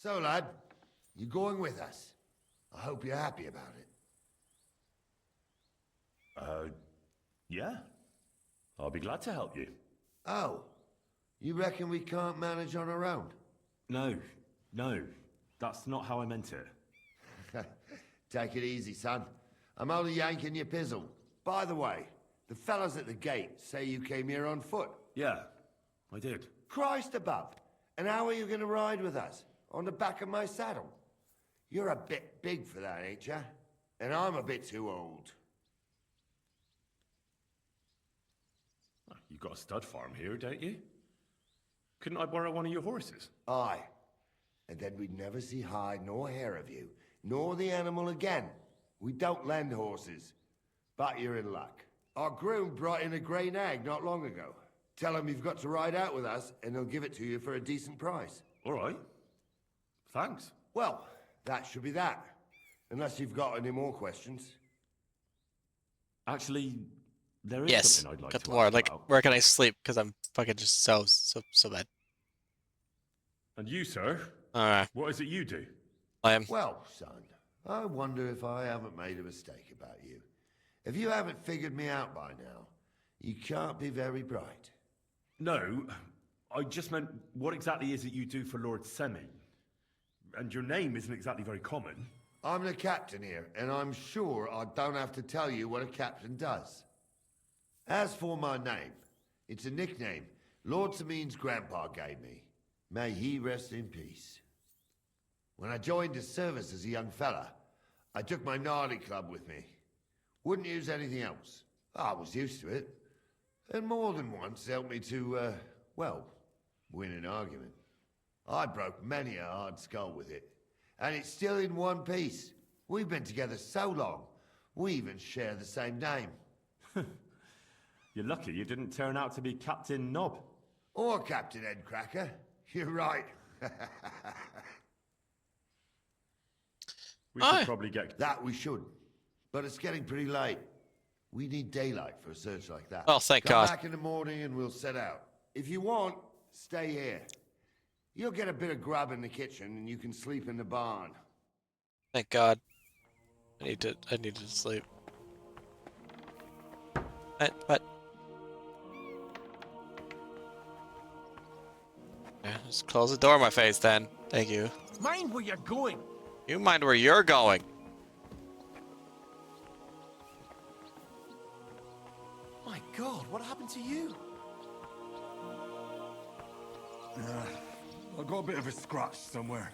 So, lad, you're going with us. I hope you're happy about it. Yeah. I'll be glad to help you. Oh, you reckon we can't manage on our own? No, that's not how I meant it. Take it easy, son. I'm only yanking your pizzle. By the way, the fellas at the gate say you came here on foot. Yeah, I did. Christ above! And how are you going to ride with us? On the back of my saddle? You're a bit big for that, ain't ya? And I'm a bit too old. You've got a stud farm here, don't you? Couldn't I borrow one of your horses? Aye. And then we'd never see hide nor hair of you, nor the animal again. We don't lend horses. But you're in luck. Our groom brought in a grey nag not long ago. Tell him you've got to ride out with us, and he'll give it to you for a decent price. All right. Thanks. Well, that should be that. Unless you've got any more questions. Actually, there is something I'd like got to more. ask Like, about. where can I sleep? Because I'm fucking just so bad. And you, sir? Alright, What is it you do? I am. Well, son, I wonder if I haven't made a mistake about you. If you haven't figured me out by now, you can't be very bright. No, I just meant, what exactly is it you do for Lord Semi? And your name isn't exactly very common. I'm the captain here, and I'm sure I don't have to tell you what a captain does. As for my name, it's a nickname Lord Semine's grandpa gave me. May he rest in peace. When I joined his service as a young fella, I took my gnarly club with me. Wouldn't use anything else. I was used to it. And more than once helped me to, well, win an argument. I broke many a hard skull with it. And it's still in one piece. We've been together so long, we even share the same name. You're lucky you didn't turn out to be Captain Knob. Or Captain Headcracker. You're right. We should probably get... That we should. But it's getting pretty late. We need daylight for a search like that. Oh, thank Come God. back in the morning and we'll set out. If you want, stay here. You'll get a bit of grub in the kitchen and you can sleep in the barn. Thank God. I needed to sleep. What? Yeah, just close the door in my face then. Thank you. Mind where you're going. You mind where you're going. My God, what happened to you? I got a bit of a scratch somewhere.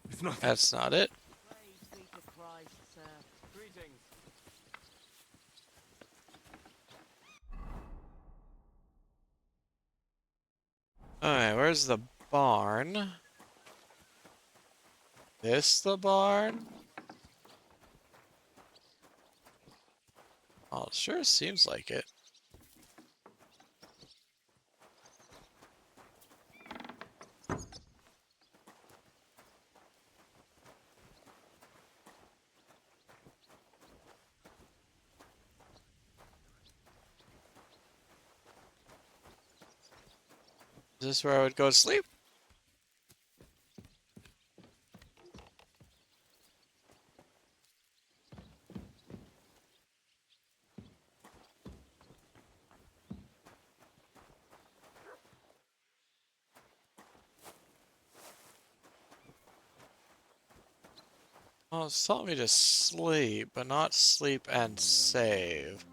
It's nothing. That's not it. Praise be to Christ, sir. Greetings. Alright, where's the barn? This the barn? Oh, it sure seems like it. Is this where I would go to sleep? Oh, it's telling me to sleep, but not sleep and save.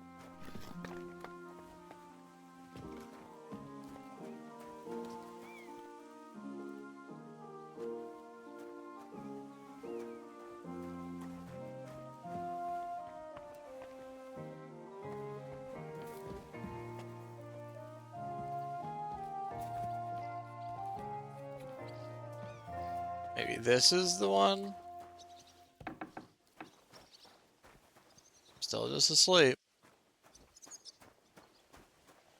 Maybe this is the one? Still just asleep.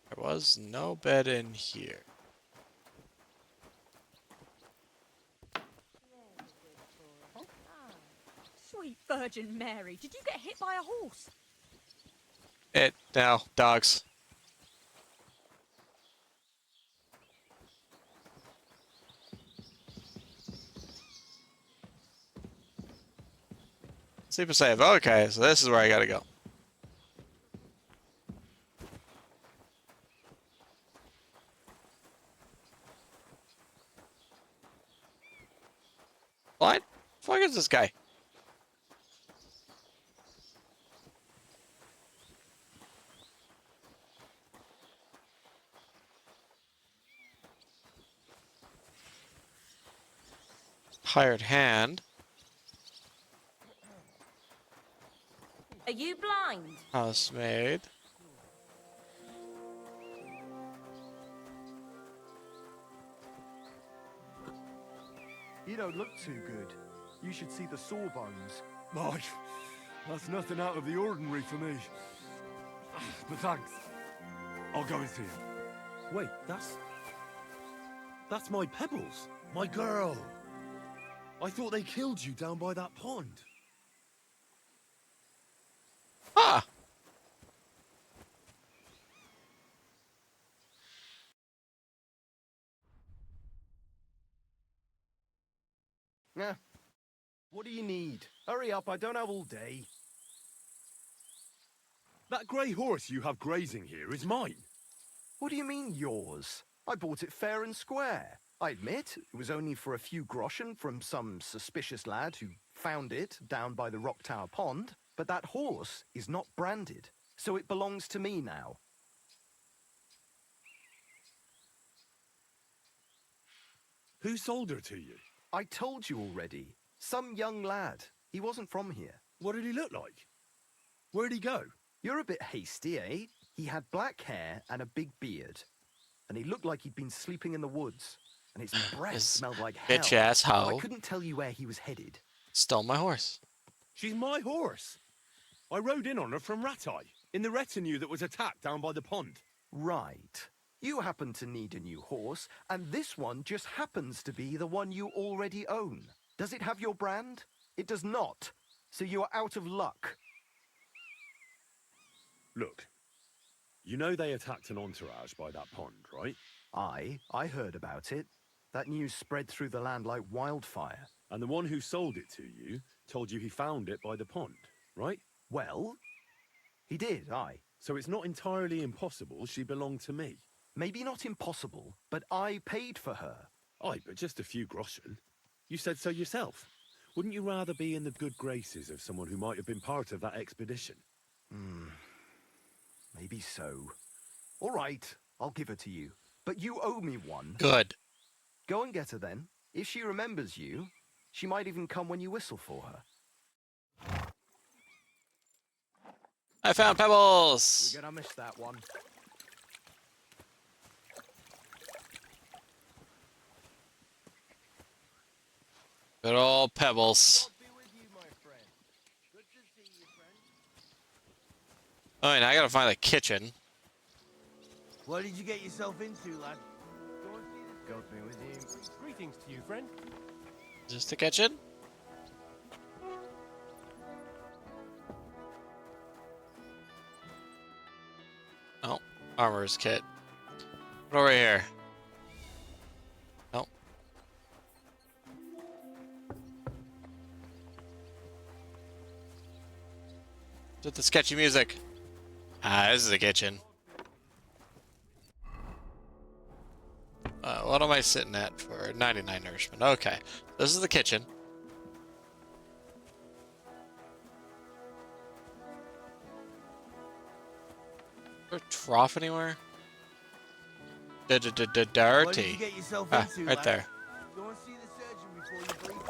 There was no bed in here. Sweet Virgin Mary, did you get hit by a horse? No, dogs. Sleep and save. Okay, so this is where I gotta go. What? The fuck is this guy? Hired hand. Are you blind? Housemaid. You don't look too good. You should see the sawbones. Like, that's nothing out of the ordinary for me. But thanks. I'll go and see him. Wait, that's my Pebbles. My girl. I thought they killed you down by that pond. Ah! Yeah. What do you need? Hurry up, I don't have all day. That grey horse you have grazing here is mine. What do you mean, yours? I bought it fair and square. I admit, it was only for a few groschen from some suspicious lad who found it down by the Rock Tower Pond, but that horse is not branded, so it belongs to me now. Who sold her to you? I told you already. Some young lad. He wasn't from here. What did he look like? Where'd he go? You're a bit hasty, eh? He had black hair and a big beard. And he looked like he'd been sleeping in the woods. And his breath This smelled like hell. bitch ass But I hoe couldn't tell you where he was headed. stole my horse. She's my horse. I rode in on her from Ratai, in the retinue that was attacked down by the pond. Right. You happen to need a new horse, and this one just happens to be the one you already own. Does it have your brand? It does not. So you are out of luck. Look, you know they attacked an entourage by that pond, right? I heard about it. That news spread through the land like wildfire. And the one who sold it to you told you he found it by the pond, right? Well, he did, aye. So it's not entirely impossible she belonged to me. Maybe not impossible, but I paid for her. Aye, but just a few groschen. You said so yourself. Wouldn't you rather be in the good graces of someone who might have been part of that expedition? Maybe so. All right, I'll give her to you. But you owe me one. Good. Go and get her then. If she remembers you, she might even come when you whistle for her. I found Pebbles! We're gonna miss that one. Good old Pebbles. Oh, and I gotta find the kitchen. What did you get yourself into, lad? Go with me with you. Greetings to you, friend. Is this the kitchen? Oh, armor's kit. What over here? Nope. With the sketchy music. Ah, this is the kitchen. What am I sitting at for 99 nourishment? Okay, this is the kitchen. Is there a trough anywhere? What did you Dirty. get yourself Ah, into, right lad? there. Go and see the surgeon before you bleed.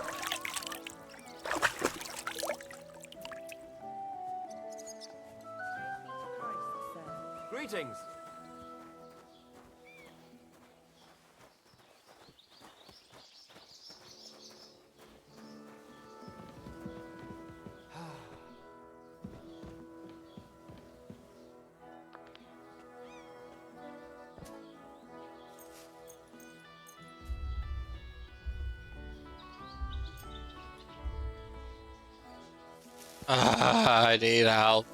Christ, sir. Greetings. I need help.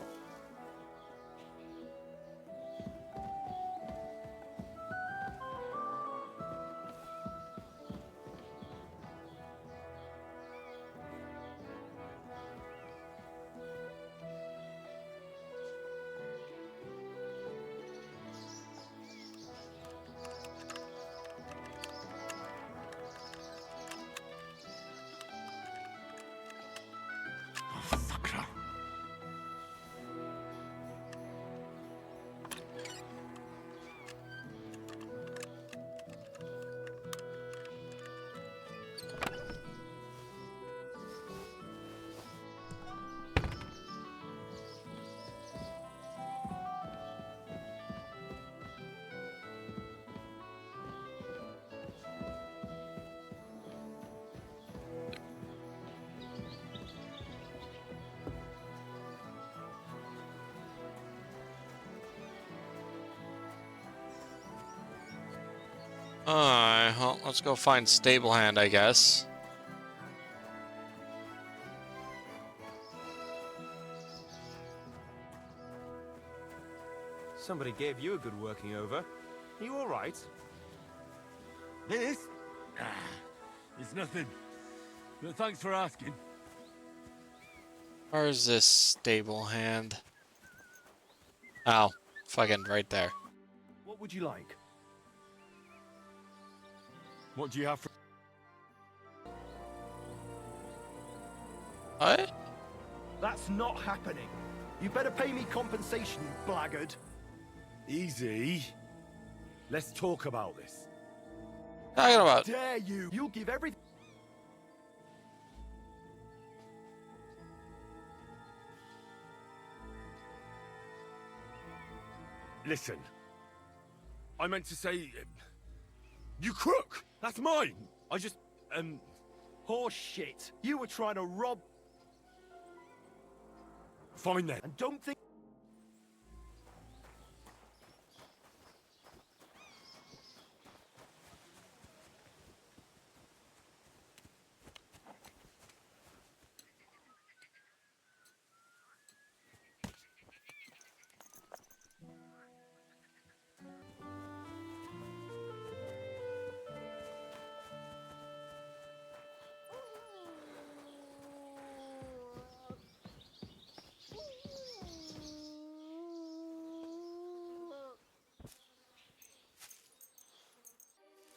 Alright, well, let's go find Stable Hand, I guess. Somebody gave you a good working over. Are you all right? This? It's nothing. But thanks for asking. Where's this Stable Hand? Oh, fucking right there. What would you like? What do you have for... What? That's not happening. You better pay me compensation, you blackguard. Easy. Let's talk about this. Talking about. Dare you? You'll give everything. Listen. I meant to say... you crook! That's mine! I just... Horse shit. You were trying to rob... Fine then. And don't think...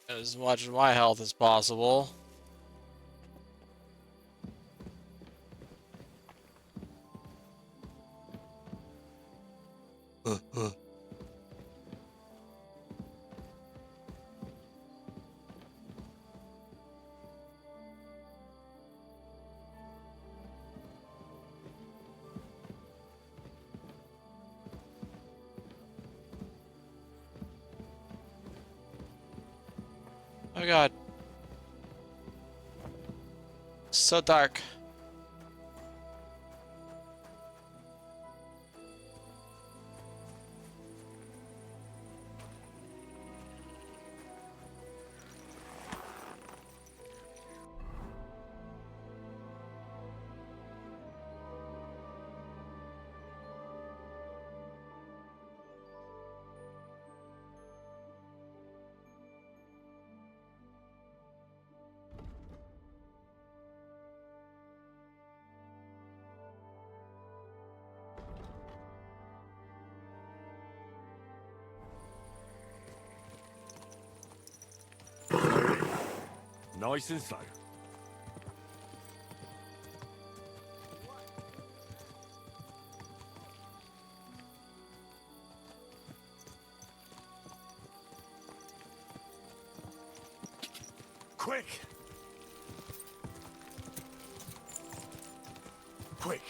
As much of my health as possible. Oh god. So dark. Nice and slow. Quick! Quick!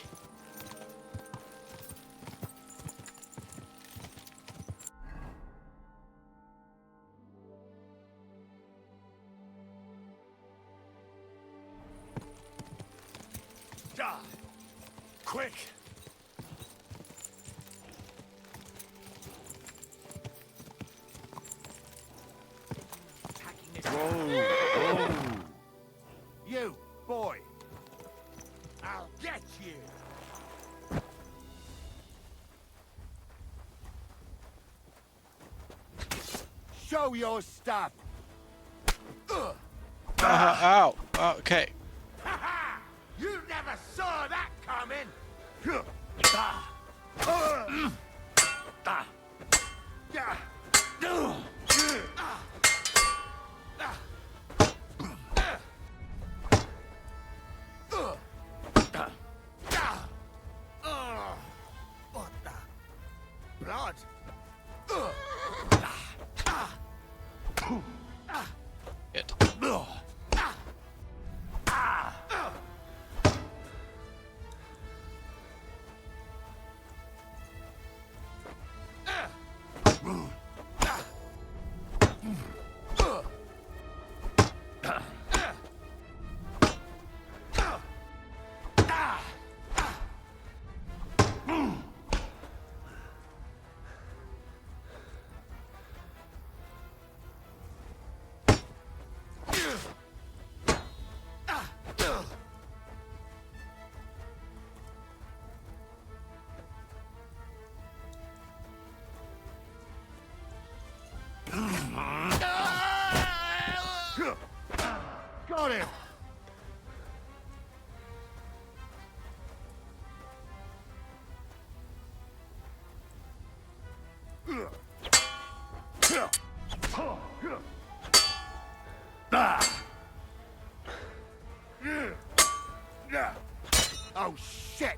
Die! Quick! Whoa! You, boy! I'll get you! Show your stuff! Ow. Okay. You never saw that coming! What the? Blood? Good. Oh, shit!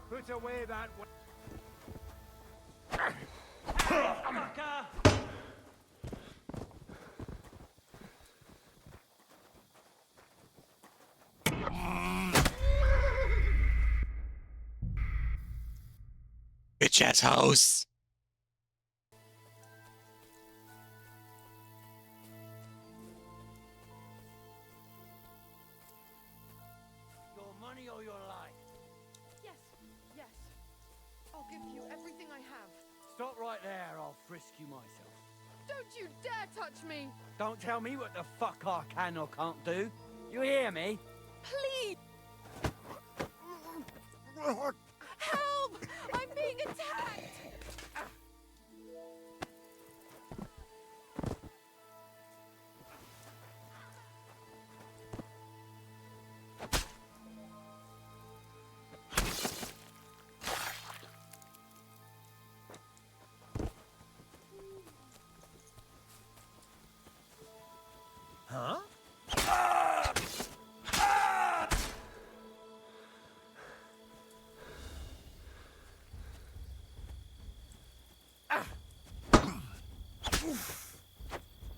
Put away that. Bitch ass house. Your money or your life? Yes, yes. I'll give you everything I have. Stop right there, I'll frisk you myself. Don't you dare touch me! Don't tell me what the fuck I can or can't do. You hear me? Please! Help! I'm being attacked!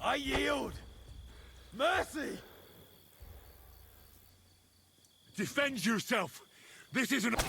I yield! Mercy! Defend yourself! This isn't...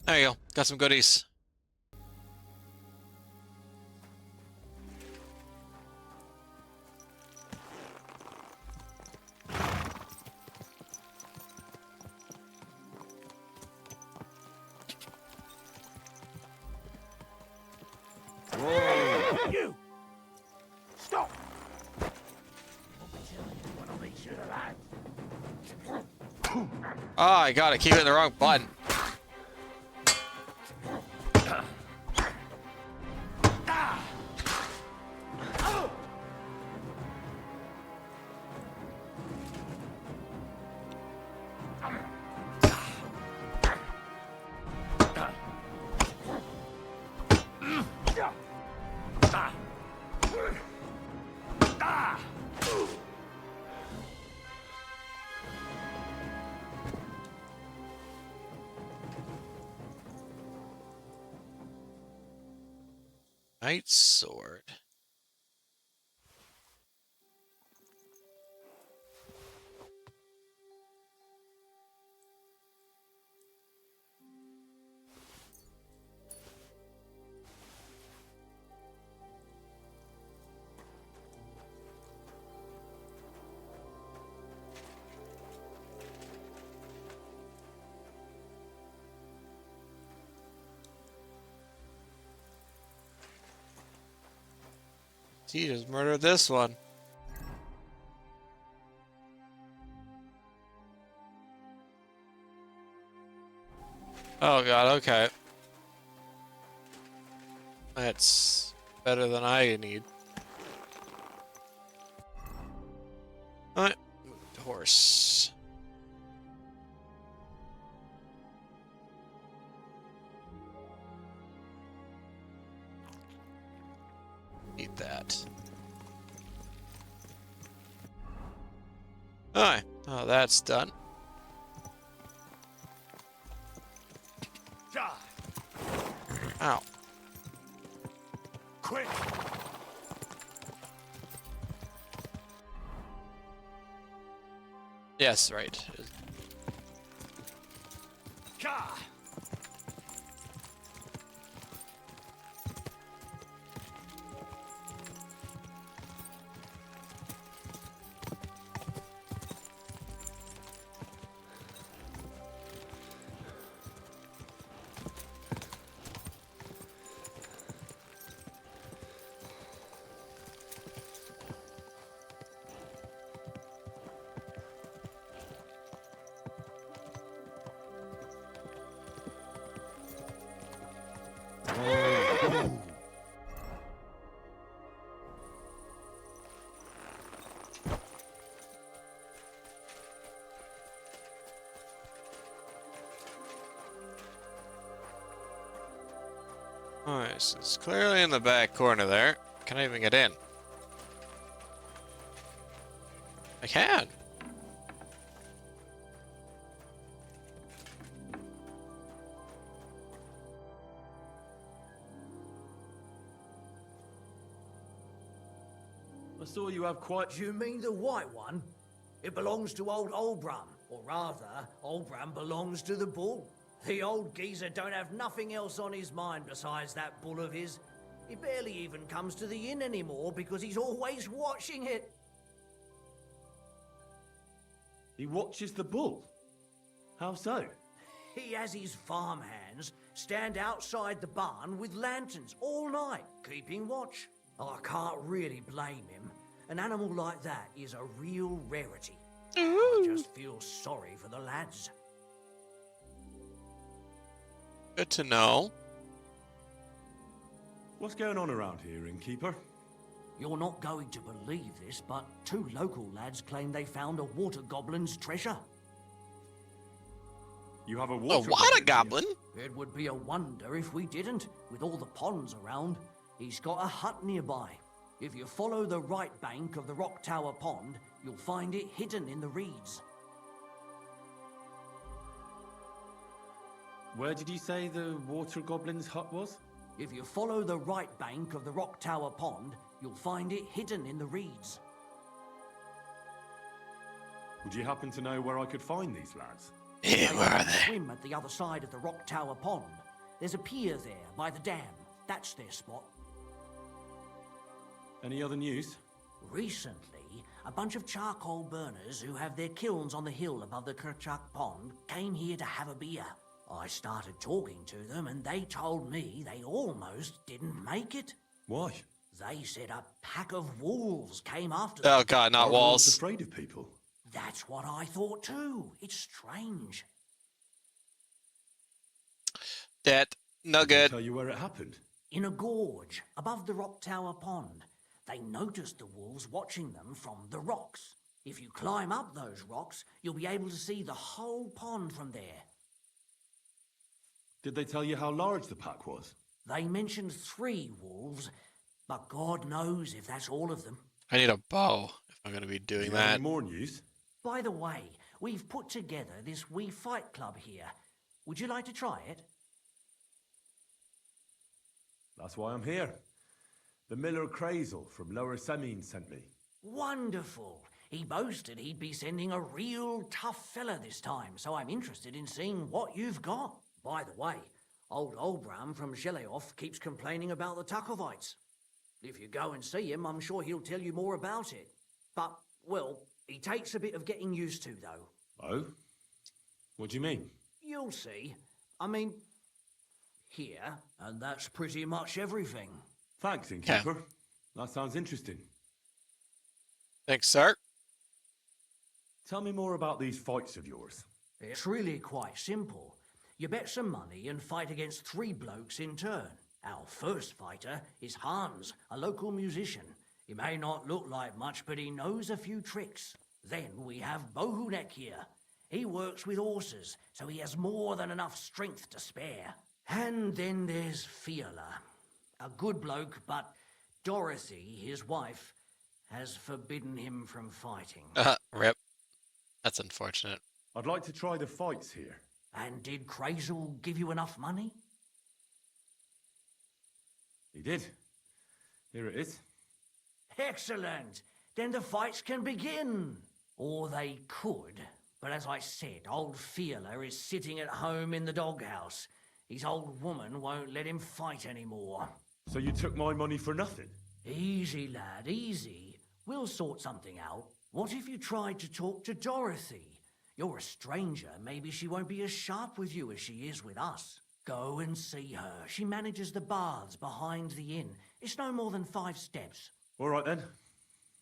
There you go. Got some goodies. You! Stop! Ah, I got it. Keep hitting the wrong button. Knight's sword. He just murdered this one. Oh god, okay. That's better than I need. Alright, horse. Eat that. Alright, oh, that's done. Die! Ow. Quick! it! Yes, right. Ka! Alright, so it's clearly in the back corner there. Can I even get in? I can. I saw you have quite... You mean the white one? It belongs to old Olbram. Or rather, Olbram belongs to the bull. The old geezer don't have nothing else on his mind besides that bull of his. He barely even comes to the inn anymore because he's always watching it. He watches the bull? How so? He has his farm hands stand outside the barn with lanterns all night, keeping watch. I can't really blame him. An animal like that is a real rarity. I just feel sorry for the lads. Good to know. What's going on around here, innkeeper? You're not going to believe this, but 2 local lads claim they found a water goblin's treasure. You have a A water water goblin goblin? It would be a wonder if we didn't, with all the ponds around. He's got a hut nearby. If you follow the right bank of the Rock Tower Pond, you'll find it hidden in the reeds. Where did you say the water goblin's hut was? If you follow the right bank of the Rock Tower Pond, you'll find it hidden in the reeds. Would you happen to know where I could find these lads? Yeah, where are they? Swim at the other side of the Rock Tower Pond. There's a pier there by the dam. That's their spot. Any other news? Recently, a bunch of charcoal burners who have their kilns on the hill above the Kerchak Pond came here to have a beer. I started talking to them and they told me they almost didn't make it. Why? They said a pack of wolves came after them. Oh god, not Are wolves walls. afraid of people? That's what I thought too. It's strange. That no Did they good. tell you where it happened? In a gorge above the Rock Tower Pond, they noticed the wolves watching them from the rocks. If you climb up those rocks, you'll be able to see the whole pond from there. Did they tell you how large the pack was? They mentioned 3 wolves, but God knows if that's all of them. I need a bow if I'm going to be Do doing you have that. any more news? By the way, we've put together this wee fight club here. Would you like to try it? That's why I'm here. The Miller Crazel from Lower Semine sent me. Wonderful. He boasted he'd be sending a real tough fella this time, so I'm interested in seeing what you've got. By the way, old Olbram from Zheleoth keeps complaining about the Takovites. If you go and see him, I'm sure he'll tell you more about it. But, well, he takes a bit of getting used to, though. Oh? What do you mean? You'll see. I mean, here, and that's pretty much everything. Thanks, innkeeper. That sounds interesting. Thanks, sir. Tell me more about these fights of yours. It's really quite simple. You bet some money and fight against 3 blokes in turn. Our first fighter is Hans, a local musician. He may not look like much, but he knows a few tricks. Then we have Bohunek here. He works with horses, so he has more than enough strength to spare. And then there's Fiala. A good bloke, but Dorothy, his wife, has forbidden him from fighting. Rip. That's unfortunate. I'd like to try the fights here. And did Crazel give you enough money? He did. Here it is. Excellent. Then the fights can begin. Or they could. But as I said, old Fiala is sitting at home in the doghouse. His old woman won't let him fight anymore. So you took my money for nothing? Easy, lad, easy. We'll sort something out. What if you tried to talk to Dorothy? You're a stranger. Maybe she won't be as sharp with you as she is with us. Go and see her. She manages the baths behind the inn. It's no more than 5 steps. All right then.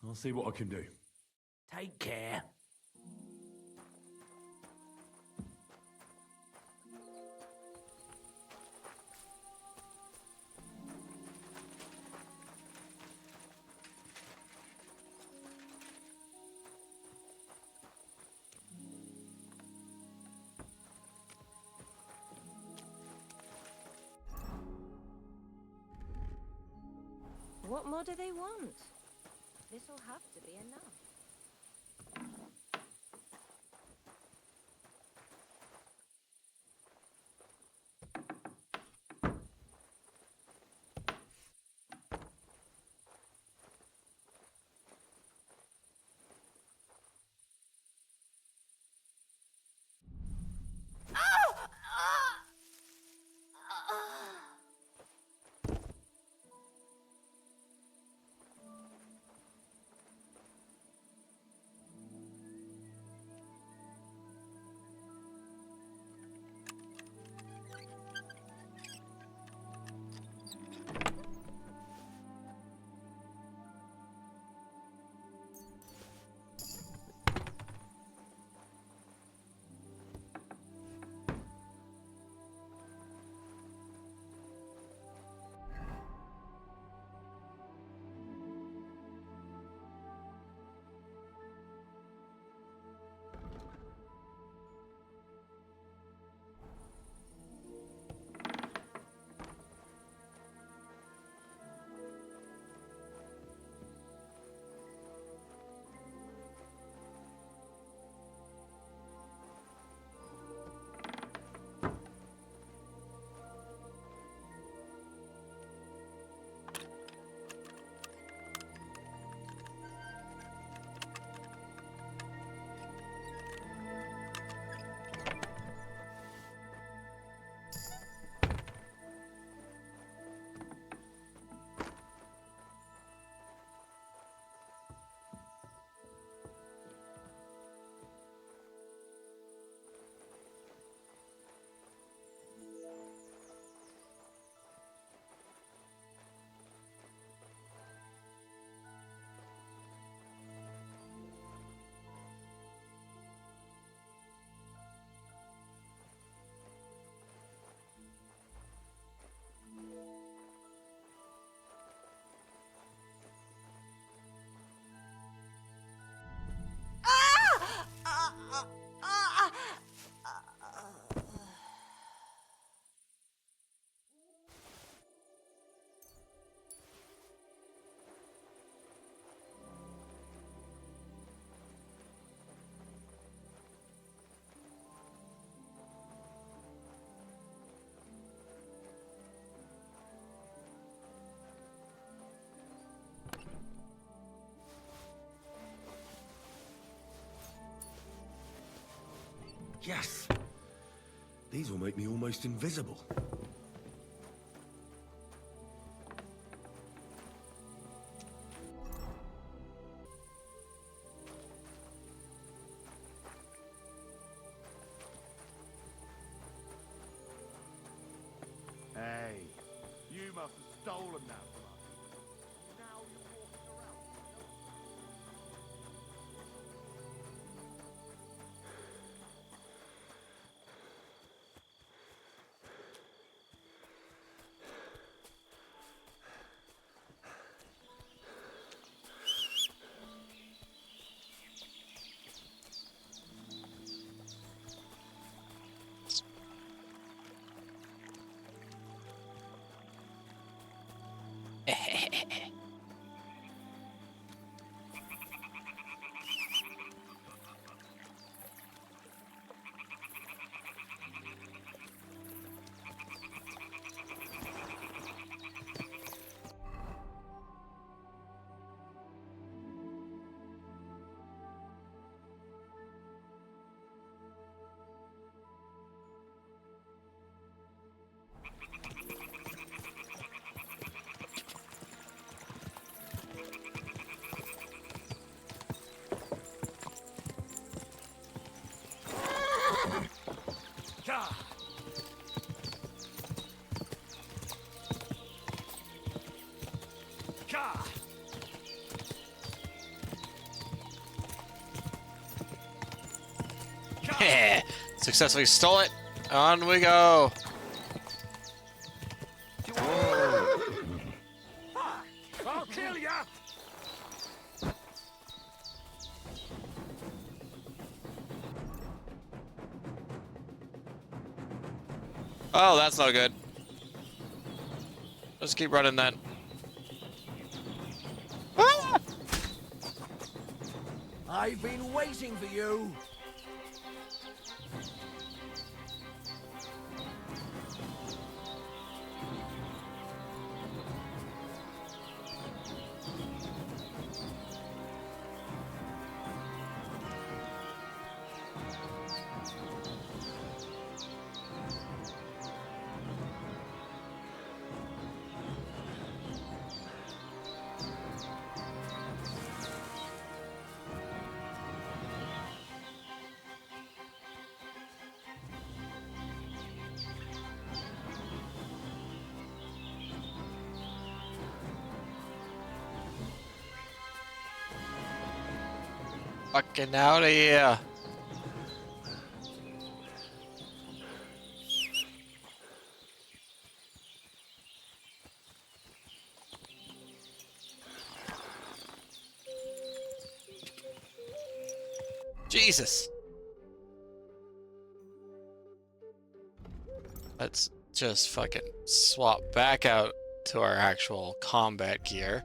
I'll see what I can do. Take care. What more do they want? This'll have to be enough. Yes! These will make me almost invisible. Hey, you must have stolen that from us. Now you're walking around. Successfully stole it. On we go. I'll kill ya! Oh, that's not good. Let's keep running then. Ah! I've been waiting for you. Fucking out of here. Jesus. Let's just fucking swap back out to our actual combat gear.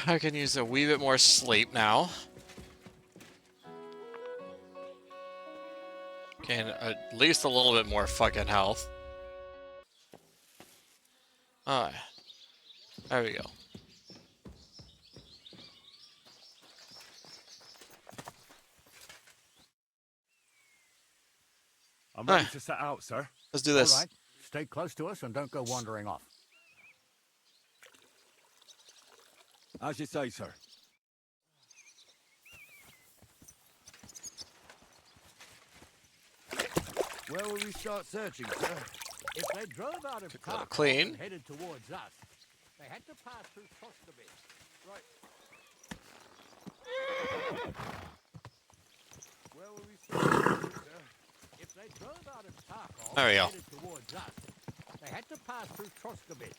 I can use a wee bit more sleep now. And at least a little bit more fucking health. Alright. There we go. I'm ready to set out, sir. Let's do this. All right. Stay close to us and don't go wandering off. As you say, sir. Where will we start searching, sir? If they drove out of Tarkov clean. and headed towards us, they had to pass through Troskovich. Right. Where will we start searching, sir? If they drove out of Tarkov There we go. and headed towards us, they had to pass through Troskovich.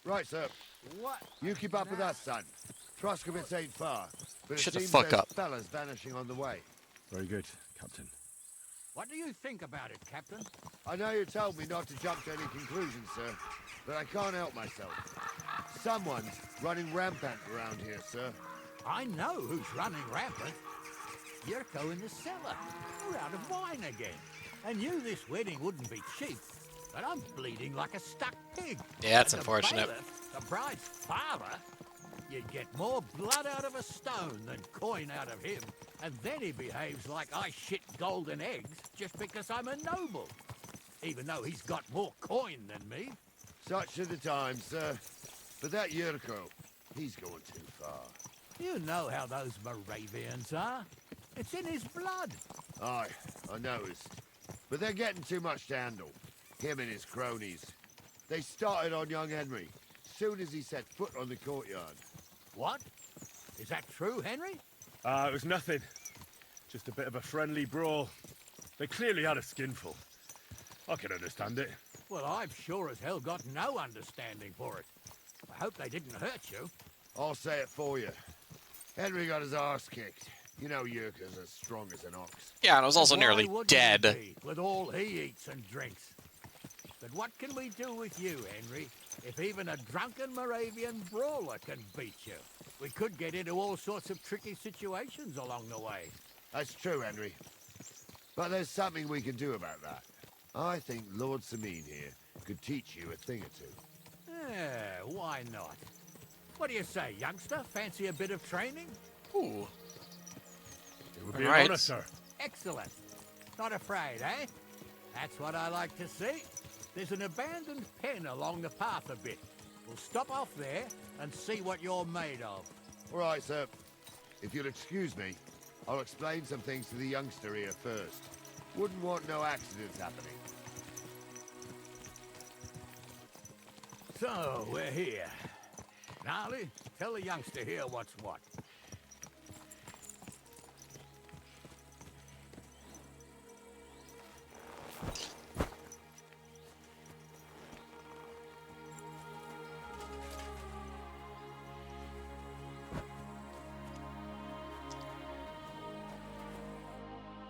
Right, sir. What? You keep up with us, son. Troskovitz ain't far, but Shut it the seems fuck there's up. fellas vanishing on the way. Very good, Captain. What do you think about it, Captain? I know you told me not to jump to any conclusions, sir, but I can't help myself. Someone's running rampant around here, sir. I know who's running rampant. Yurko in the cellar. We're out of wine again. I knew this wedding wouldn't be cheap, but I'm bleeding like a stuck pig. Yeah, that's And unfortunate. The bailiff, the bride's father, you'd get more blood out of a stone than coin out of him. And then he behaves like I shit golden eggs just because I'm a noble. Even though he's got more coin than me. Such are the times, sir. But that Yurko, he's going too far. You know how those Moravians are. It's in his blood. Aye, I noticed. But they're getting too much to handle. Him and his cronies. They started on young Henry, soon as he set foot on the courtyard. What? Is that true, Henry? It was nothing. Just a bit of a friendly brawl. They clearly had a skinful. I can understand it. Well, I've sure as hell got no understanding for it. I hope they didn't hurt you. I'll say it for you. Henry got his arse kicked. You know Yurka's as strong as an ox. Yeah, and I was also Why nearly wouldn't dead. he be, with all he eats and drinks? But what can we do with you, Henry, if even a drunken Moravian brawler can beat you? We could get into all sorts of tricky situations along the way. That's true, Henry. But there's something we can do about that. I think Lord Sameen here could teach you a thing or two. Yeah, why not? What do you say, youngster? Fancy a bit of training? Ooh. It would be Right. an honor, sir. Excellent. Not afraid, eh? That's what I like to see. There's an abandoned pen along the path a bit. We'll stop off there and see what you're made of. All right, sir. If you'll excuse me, I'll explain some things to the youngster here first. Wouldn't want no accidents happening. So, we're here. Gnarly, tell the youngster here what's what.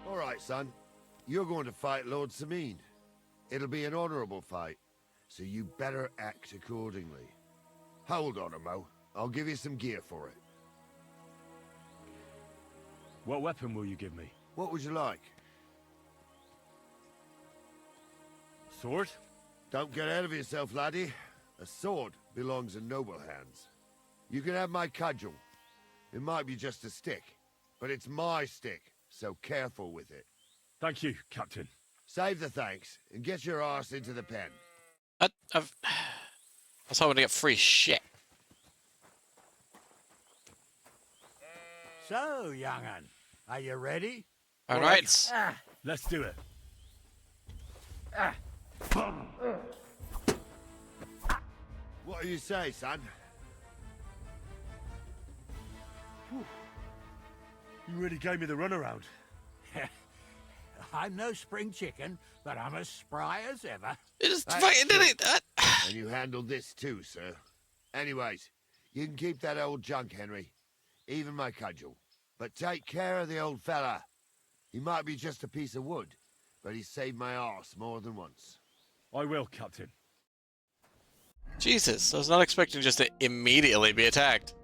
All right, son. You're going to fight Lord Sameen. It'll be an honorable fight, so you better act accordingly. Hold on, Mo. I'll give you some gear for it. What weapon will you give me? What would you like? Sword? Don't get ahead of yourself, laddie. A sword belongs in noble hands. You can have my cudgel. It might be just a stick, but it's my stick, so careful with it. Thank you, Captain. Save the thanks, and get your arse into the pen. I was hoping to get free shit. So, young'un, are you ready? All right. Let's do it. What do you say, son? You really gave me the runaround. I'm no spring chicken, but I'm as spry as ever. It is That's fucking true. did it. And you handled this too, sir. Anyways, you can keep that old junk, Henry. Even my cudgel. But take care of the old fella. He might be just a piece of wood, but he's saved my arse more than once. I will, Captain. Jesus, I was not expecting just to immediately be attacked.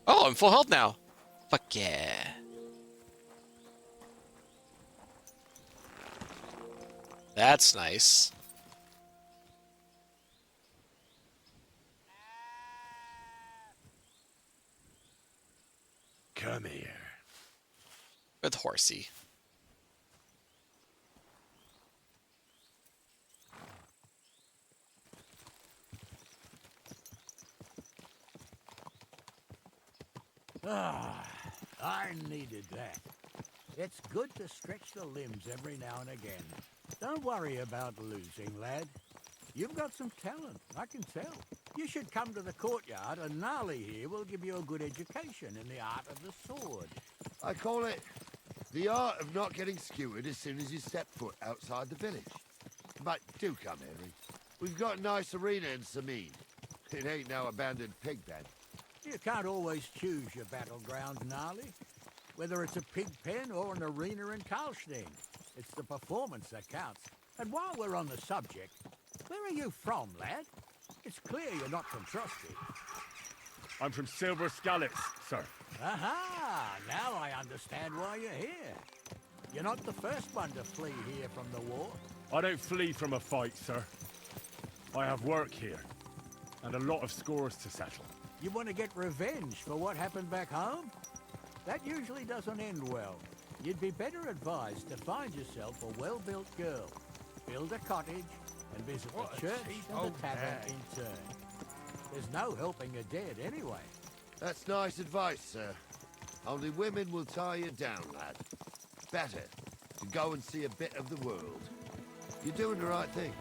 Oh, I'm full health now. Fuck yeah. That's nice. Come here. With Horsey. Ah, I needed that. It's good to stretch the limbs every now and again. Don't worry about losing, lad. You've got some talent, I can tell. You should come to the courtyard, and Gnarly here will give you a good education in the art of the sword. I call it the art of not getting skewered as soon as you step foot outside the village. But do come, Henry. We've got a nice arena in Sameen. It ain't no abandoned pig pen. You can't always choose your battleground, Gnarly. Whether it's a pig pen or an arena in Karlstein, it's the performance that counts. And while we're on the subject, where are you from, lad? It's clear you're not from Trusty. I'm from Silver Scallops, sir. Aha! Now I understand why you're here. You're not the first one to flee here from the war. I don't flee from a fight, sir. I have work here, and a lot of scores to settle. You want to get revenge for what happened back home? That usually doesn't end well. You'd be better advised to find yourself a well-built girl, build a cottage, and visit the church and the tavern in turn. There's no helping a dead anyway. That's nice advice, sir. Only women will tie you down, lad. Better to go and see a bit of the world. You're doing the right thing.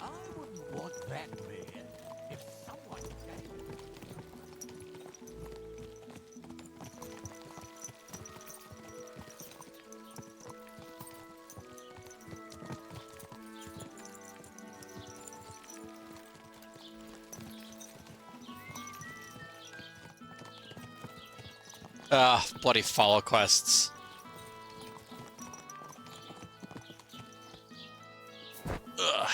I wouldn't want that man if someone came. Bloody follow quests. Ugh.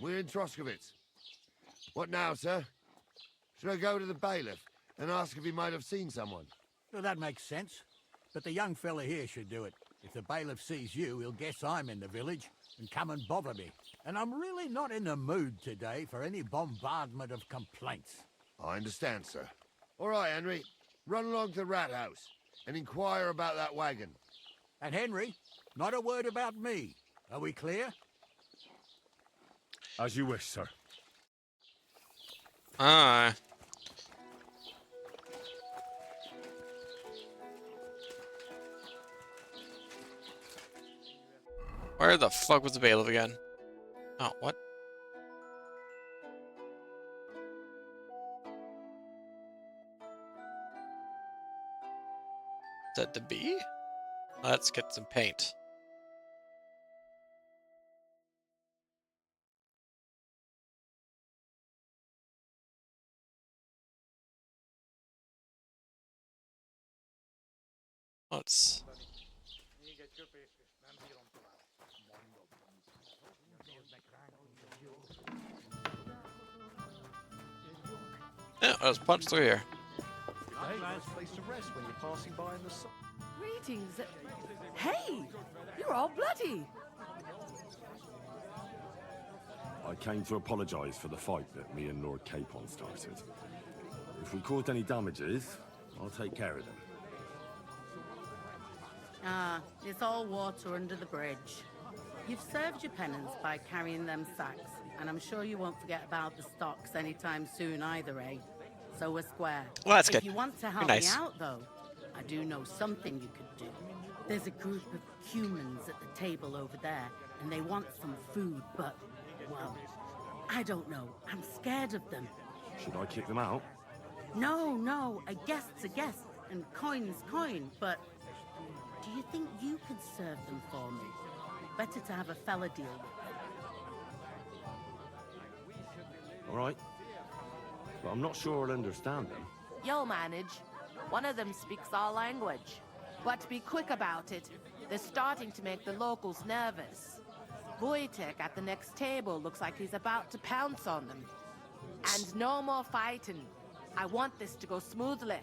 We're in Troskovitz. What now, sir? Should I go to the bailiff and ask if he might have seen someone? Well, that makes sense. But the young fella here should do it. If the bailiff sees you, he'll guess I'm in the village and come and bother me. And I'm really not in the mood today for any bombardment of complaints. I understand, sir. All right, Henry. Run along to the rat house and inquire about that wagon. And Henry, not a word about me. Are we clear? As you wish, sir. Aye. Where the fuck was the bailiff again? Oh, what? Is that the bee? Let's get some paint. Let's... Yeah, let's punch through here. Nice place to rest when you're passing by in the sun. Greetings. Hey, you're all bloody. I came to apologise for the fight that me and Lord Capon started. If we caused any damages, I'll take care of them. Ah, it's all water under the bridge. You've served your penance by carrying them sacks, and I'm sure you won't forget about the stocks anytime soon either, eh? So we're square. Well, that's if good. you want to help me out, though, I do know something you could do. There's a group of humans at the table over there, and they want some food, but, well, I don't know. I'm scared of them. Should I kick them out? No, a guest's a guest, and coin's coin, but do you think you could serve them for me? Better to have a fella deal with them. All right. But I'm not sure I'll understand them. You'll manage. One of them speaks our language. But be quick about it. They're starting to make the locals nervous. Wojtek at the next table looks like he's about to pounce on them. And no more fighting. I want this to go smoothly.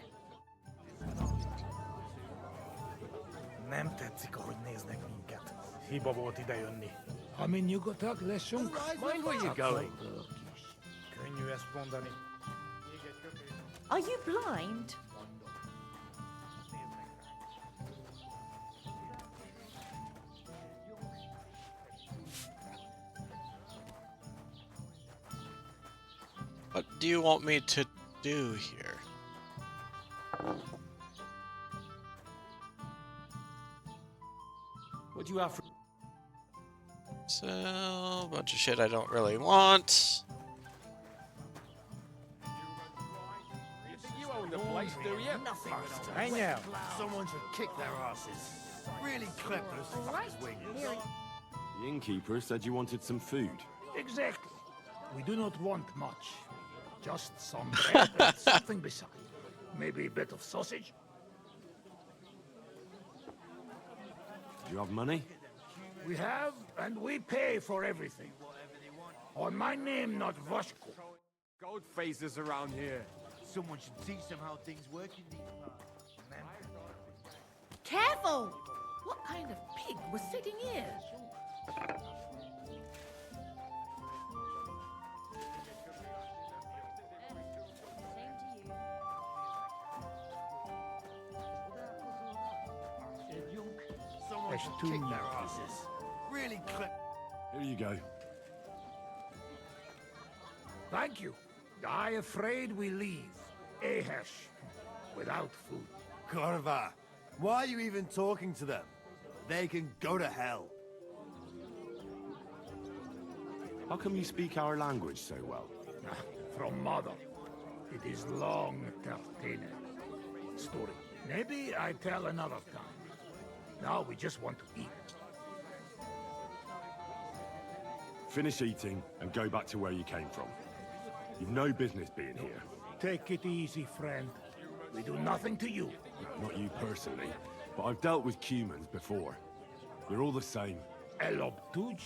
Nem tetszik, ahogy néznek minket. Hiba volt idejönni. Ha mi nyugodtak leszünk, Mind where you're going. Könnyű ezt mondani. Are you blind? What do you want me to do here? What do you have for... So, a bunch of shit I don't really want. You own the place, do you? Hey now, someone should kick their asses. Really clip those fuckers' wings. The innkeeper said you wanted some food. Exactly. We do not want much. Just some bread and something beside. Maybe a bit of sausage. Do you have money? We have, and we pay for everything. On my name, not Voshko. Gold faces around here. Someone should teach them how things work in these parts. Careful! What kind of pig was sitting here? Someone should kick their asses. Really clip. Here you go. Thank you. I afraid we leave. Ahesh. Without food. Corva, why are you even talking to them? They can go to hell. How come you speak our language so well? From mother. It is long Tartine story. Maybe I tell another time. Now we just want to eat. Finish eating and go back to where you came from. You've no business being here. Take it easy, friend. We do nothing to you. Not you personally, but I've dealt with humans before. You're all the same. Elob tuj,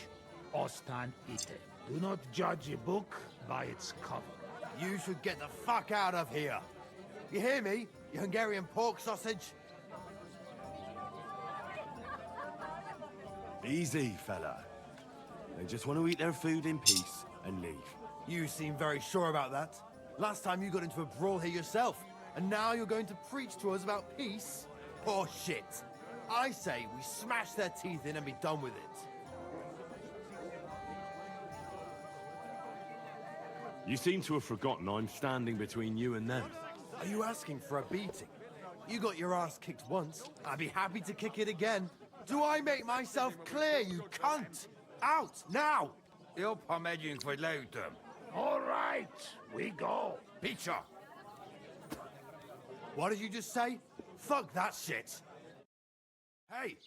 ostan ite. Do not judge a book by its cover. You should get the fuck out of here. You hear me, you Hungarian pork sausage? Easy, fella. They just want to eat their food in peace and leave. You seem very sure about that. Last time you got into a brawl here yourself, and now you're going to preach to us about peace? Poor shit. I say we smash their teeth in and be done with it. You seem to have forgotten I'm standing between you and them. Are you asking for a beating? You got your ass kicked once. I'd be happy to kick it again. Do I make myself clear, you cunt? Out, now! Jag har medging för later. All right, we go. Pizza! What did you just say? Fuck that shit! Hey,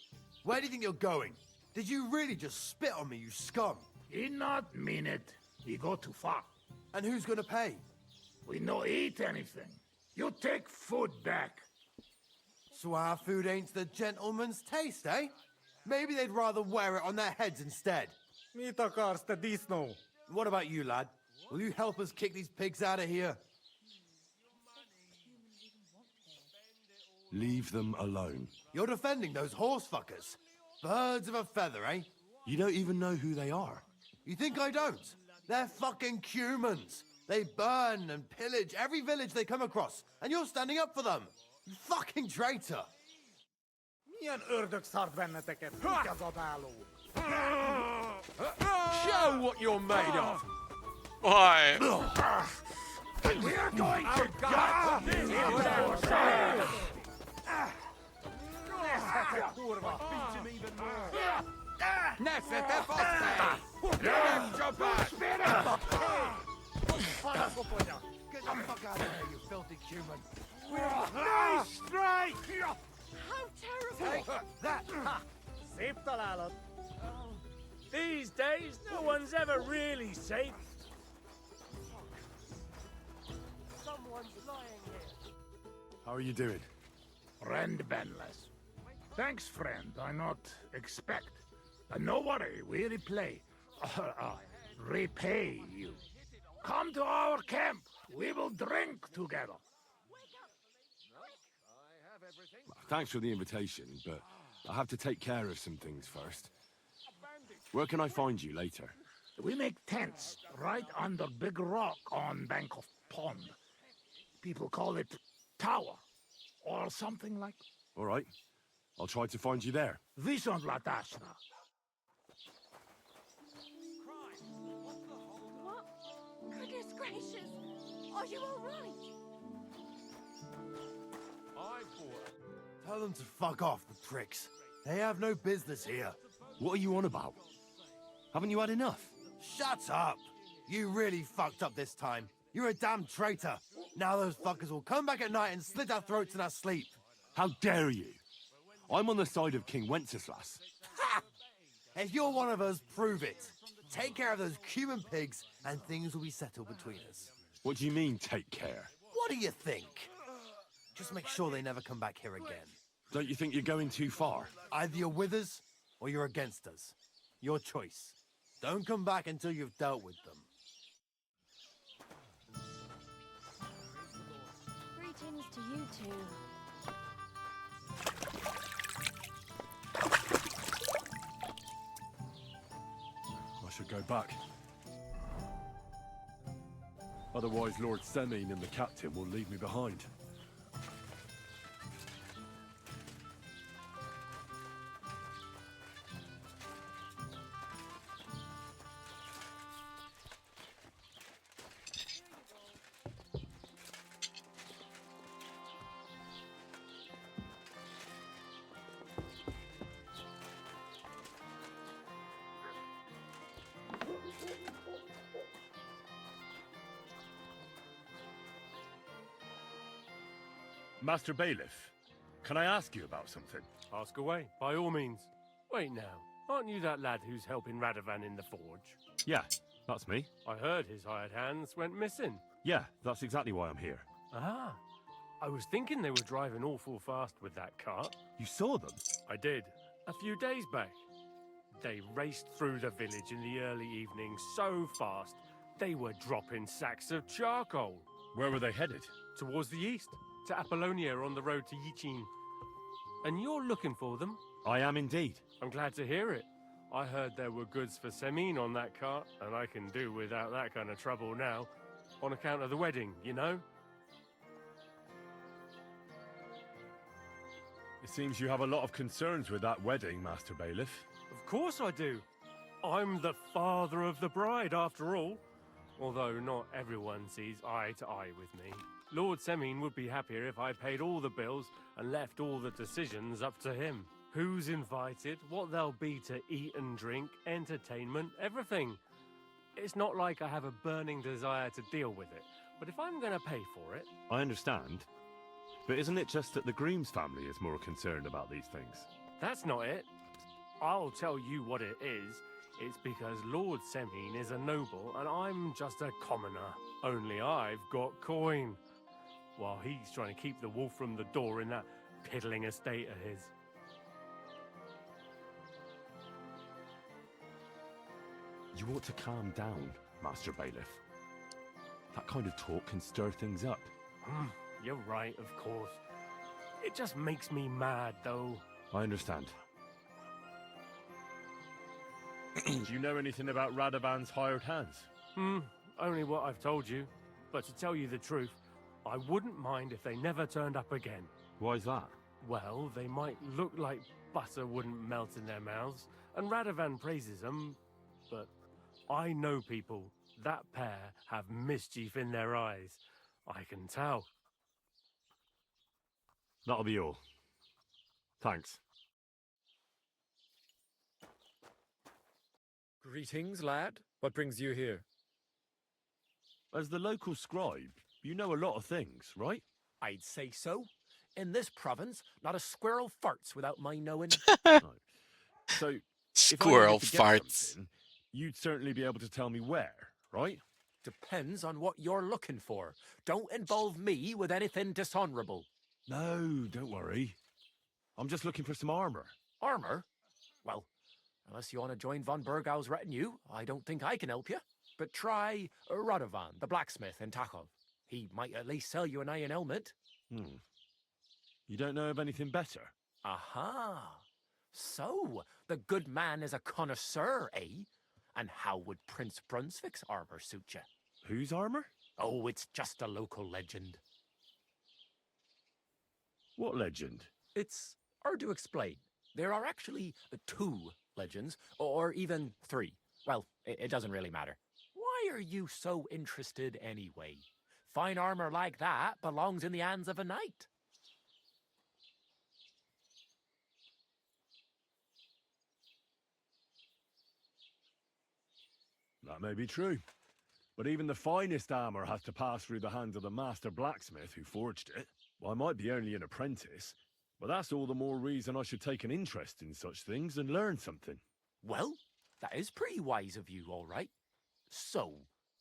where do you think you're going? Did you really just spit on me, you scum? He not mean it. He go too far. And who's gonna pay? We no eat anything. You take food back. So our food ain't the gentleman's taste, eh? Maybe they'd rather wear it on their heads instead. What about you, lad? Will you help us kick these pigs out of here? Leave them alone. You're defending those horse fuckers. Birds of a feather, eh? You don't even know who they are. You think I don't? They're fucking humans. They burn and pillage every village they come across, and you're standing up for them. You fucking traitor. Milyen ördög szart benneteket, kukazabáló! Show what you're made of! Why? We're going to God! Kurva, beat him even more! Näsete fosse! Get the fuck out of here, you filthy human. Nice strike! How terrible! That! Szép találat! These days, no one's ever really safe. Someone's lying here. How are you doing? Friend Benless. Thanks, friend. I not expect. No worry, we repay you. Come to our camp. We will drink together. Thanks for the invitation, but I have to take care of some things first. Where can I find you later? We make tents right under big rock on bank of pond. People call it tower, or something like. All right. I'll try to find you there. Visont Latashna. What? Goodness gracious! Are you all right? Tell them to fuck off, the pricks. They have no business here. What are you on about? Haven't you had enough? Shut up! You really fucked up this time. You're a damn traitor. Now those fuckers will come back at night and slit our throats in our sleep. How dare you? I'm on the side of King Wenceslas. Ha! If you're one of us, prove it. Take care of those Cuban pigs, and things will be settled between us. What do you mean, take care? What do you think? Just make sure they never come back here again. Don't you think you're going too far? Either you're with us, or you're against us. Your choice. Don't come back until you've dealt with them. Greetings to you two. I should go back. Otherwise, Lord Semine and the captain will leave me behind. Master Bailiff, can I ask you about something? Ask away, by all means. Wait now, aren't you that lad who's helping Radovan in the forge? Yeah, that's me. I heard his hired hands went missing. Yeah, that's exactly why I'm here. Ah, I was thinking they were driving awful fast with that cart. You saw them? I did, a few days back. They raced through the village in the early evening so fast, they were dropping sacks of charcoal. Where were they headed? Towards the east, to Apollonia on the road to Yichin. And you're looking for them? I am indeed. I'm glad to hear it. I heard there were goods for Semine on that cart, and I can do without that kind of trouble now. On account of the wedding, you know? It seems you have a lot of concerns with that wedding, Master Bailiff. Of course I do. I'm the father of the bride, after all. Although not everyone sees eye to eye with me. Lord Semine would be happier if I paid all the bills and left all the decisions up to him. Who's invited, what there'll be to eat and drink, entertainment, everything. It's not like I have a burning desire to deal with it, but if I'm going to pay for it... I understand. But isn't it just that the Grooms family is more concerned about these things? That's not it. I'll tell you what it is. It's because Lord Semine is a noble and I'm just a commoner. Only I've got coin. While he's trying to keep the wolf from the door in that piddling estate of his. You ought to calm down, Master Bailiff. That kind of talk can stir things up. You're right, of course. It just makes me mad, though. I understand. Do you know anything about Radovan's hired hands? Only what I've told you. But to tell you the truth, I wouldn't mind if they never turned up again. Why's that? Well, they might look like butter wouldn't melt in their mouths, and Radovan praises them, but I know people. That pair have mischief in their eyes. I can tell. That'll be all. Thanks. Greetings, lad. What brings you here? As the local scribe, you know a lot of things, right? I'd say so. In this province, not a squirrel farts without my knowing. Right. So, Squirrel if I needed to get farts. something, you'd certainly be able to tell me where, right? Depends on what you're looking for. Don't involve me with anything dishonorable. No, don't worry. I'm just looking for some armor. Armor? Well, unless you want to join von Burgau's retinue, I don't think I can help you. But try Radovan, the blacksmith in Takhov. He might at least sell you an iron helmet. You don't know of anything better? Aha! So, the good man is a connoisseur, eh? And how would Prince Brunswick's armor suit you? Whose armor? Oh, it's just a local legend. What legend? It's hard to explain. There are actually 2 legends, or even 3. Well, it doesn't really matter. Why are you so interested anyway? Fine armor like that belongs in the hands of a knight. That may be true. But even the finest armor has to pass through the hands of the master blacksmith who forged it. Well, I might be only an apprentice, but that's all the more reason I should take an interest in such things and learn something. Well, that is pretty wise of you, all right. So,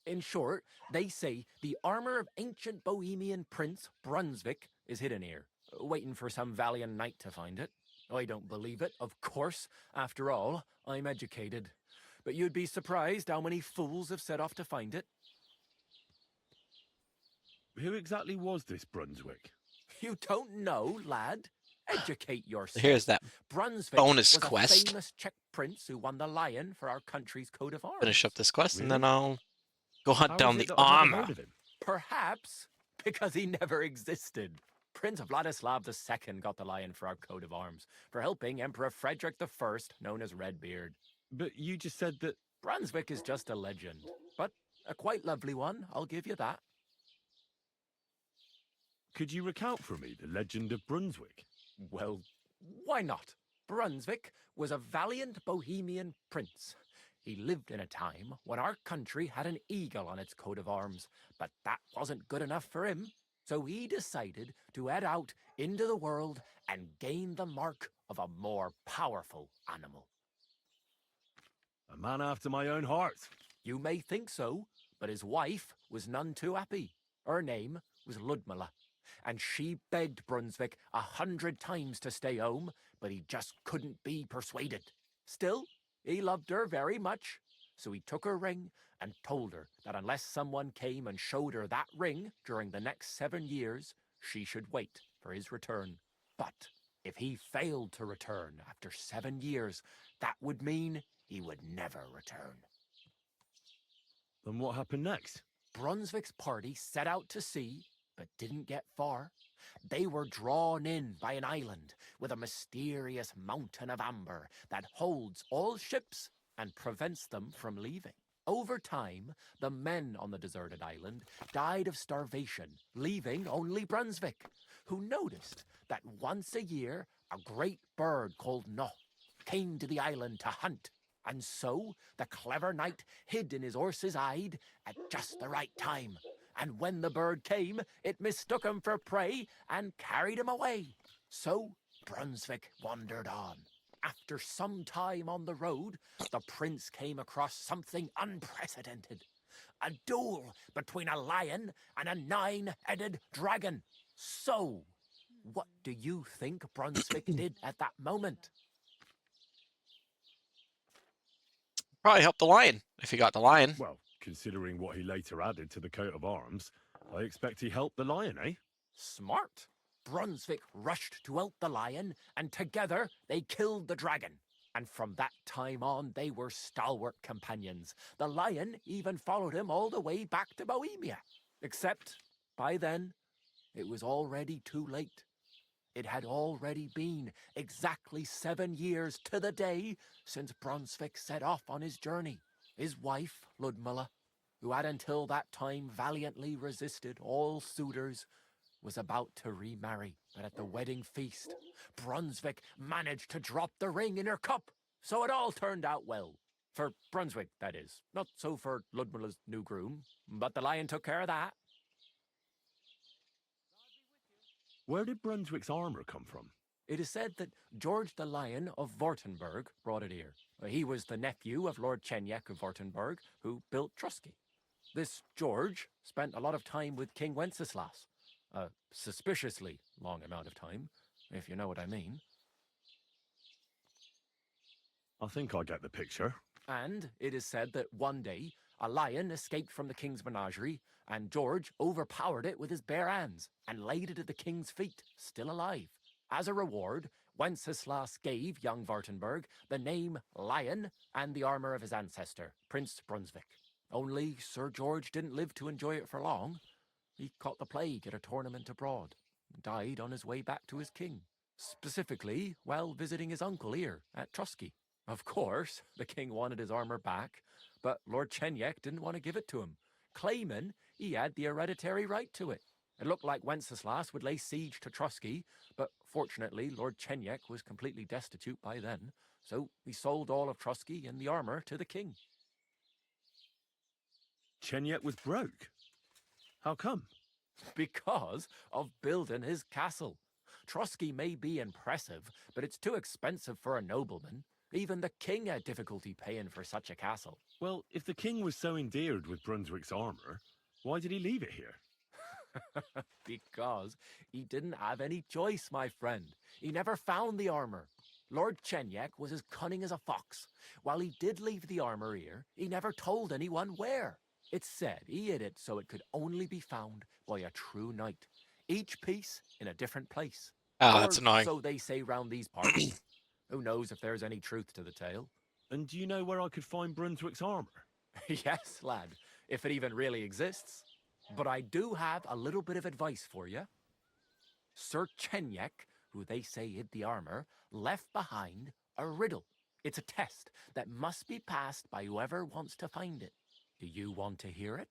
in short, they say the armor of ancient Bohemian Prince Brunswick is hidden here, waiting for some valiant knight to find it. I don't believe it, of course. After all, I'm educated. But you'd be surprised how many fools have set off to find it. Who exactly was this Brunswick? You don't know, lad? Educate yourself. Here's that Brunswick bonus was quest. a famous Czech prince who won the lion for our country's coat of arms. Finish up this quest and then I'll go hunt How down is the it that I've never armor. heard of him? Perhaps because he never existed. Prince Vladislav II got the lion for our coat of arms for helping Emperor Frederick I, known as Redbeard. But you just said that... Brunswick is just a legend, but a quite lovely one, I'll give you that. Could you recount for me the legend of Brunswick? Well, why not? Brunswick was a valiant Bohemian prince. He lived in a time when our country had an eagle on its coat of arms, but that wasn't good enough for him. So he decided to head out into the world and gain the mark of a more powerful animal. A man after my own heart. You may think so, but his wife was none too happy. Her name was Ludmilla, and she begged Brunswick 100 times to stay home, but he just couldn't be persuaded. Still, He loved her very much, so he took her ring and told her that unless someone came and showed her that ring during the next 7 years, she should wait for his return. But if he failed to return after 7 years, that would mean he would never return. Then what happened next? Brunswick's party set out to sea, but didn't get far. They were drawn in by an island with a mysterious mountain of amber that holds all ships and prevents them from leaving. Over time, the men on the deserted island died of starvation, leaving only Brunswick, who noticed that once a year a great bird called No came to the island to hunt. And so the clever knight hid in his horse's hide at just the right time. And when the bird came, it mistook him for prey and carried him away. So Brunswick wandered on. After some time on the road, the prince came across something unprecedented. A duel between a lion and a 9-headed dragon. So, what do you think Brunswick did at that moment? Probably help the lion, if he got the lion. Well, considering what he later added to the coat of arms, I expect he helped the lion, eh? Smart. Brunswick rushed to help the lion, and together they killed the dragon. And from that time on, they were stalwart companions. The lion even followed him all the way back to Bohemia. Except, by then, it was already too late. It had already been exactly 7 years to the day since Brunswick set off on his journey. His wife, Ludmilla, who had until that time valiantly resisted all suitors, was about to remarry. But at the wedding feast, Brunswick managed to drop the ring in her cup. So it all turned out well. For Brunswick, that is. Not so for Ludmilla's new groom, but the lion took care of that. Where did Brunswick's armor come from? It is said that George the Lion of Württemberg brought it here. He was the nephew of Lord Chenyak of Württemberg, who built Trusky. This George spent a lot of time with King Wenceslas. A suspiciously long amount of time, if you know what I mean. I think I get the picture. And it is said that one day, a lion escaped from the king's menagerie, and George overpowered it with his bare hands and laid it at the king's feet, still alive. As a reward, Wenceslas gave young Württemberg the name Lion and the armor of his ancestor, Prince Brunswick. Only Sir George didn't live to enjoy it for long. He caught the plague at a tournament abroad and died on his way back to his king, specifically while visiting his uncle here at Trusky. Of course, the king wanted his armor back, but Lord Chenyak didn't want to give it to him, claiming he had the hereditary right to it. It looked like Wenceslas would lay siege to Trusky, but fortunately Lord Chenyak was completely destitute by then, so he sold all of Trusky and the armor to the king. Chenyak was broke. How come? Because of building his castle. Trusky may be impressive, but it's too expensive for a nobleman. Even the king had difficulty paying for such a castle. Well, if the king was so endeared with Brunswick's armor, why did he leave it here? Because he didn't have any choice, my friend. He never found the armor. Lord Chenyak was as cunning as a fox. While he did leave the armor here, he never told anyone where. It's said he hid it so it could only be found by a true knight. Each piece in a different place. Oh, that's annoying. So they say round these parts. Who knows if there's any truth to the tale? And do you know where I could find Brunswick's armor? Yes, lad, if it even really exists. But I do have a little bit of advice for you. Sir Chenyak, who they say hid the armor, left behind a riddle. It's a test that must be passed by whoever wants to find it. Do you want to hear it?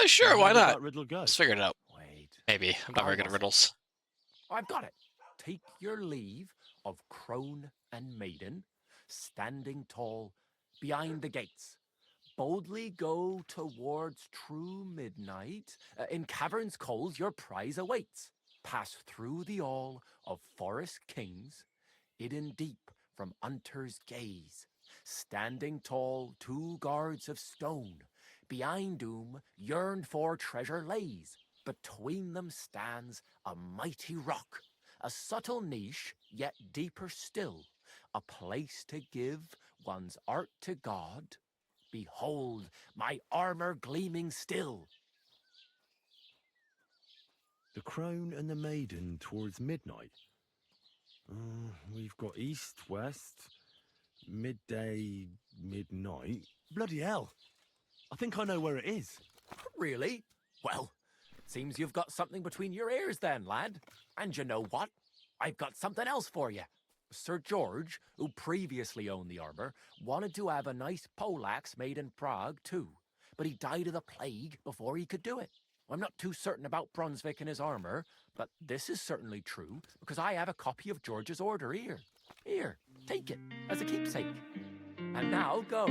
Sure, why not? Riddle go? Let's figure it out. Wait. Maybe. I'm not very good at riddles. I've got it. Take your leave of crone and maiden, standing tall behind the gates. Boldly go towards true midnight. In caverns cold your prize awaits. Pass through the hall of forest kings, hidden deep from hunter's gaze. Standing tall, 2 guards of stone. Behind whom yearned for treasure lays. Between them stands a mighty rock. A subtle niche, yet deeper still. a place to give one's art to God. Behold, my armor gleaming still. The crone and the maiden towards midnight. We've got east, west, midday, midnight. Bloody hell. I think I know where it is. Really? Well, seems you've got something between your ears then, lad. And you know what? I've got something else for you. Sir George, who previously owned the armor, wanted to have a nice poleaxe made in Prague too, but he died of the plague before he could do it. I'm not too certain about Brunswick and his armor, but this is certainly true, because I have a copy of George's order here. Here, take it, as a keepsake. And now go.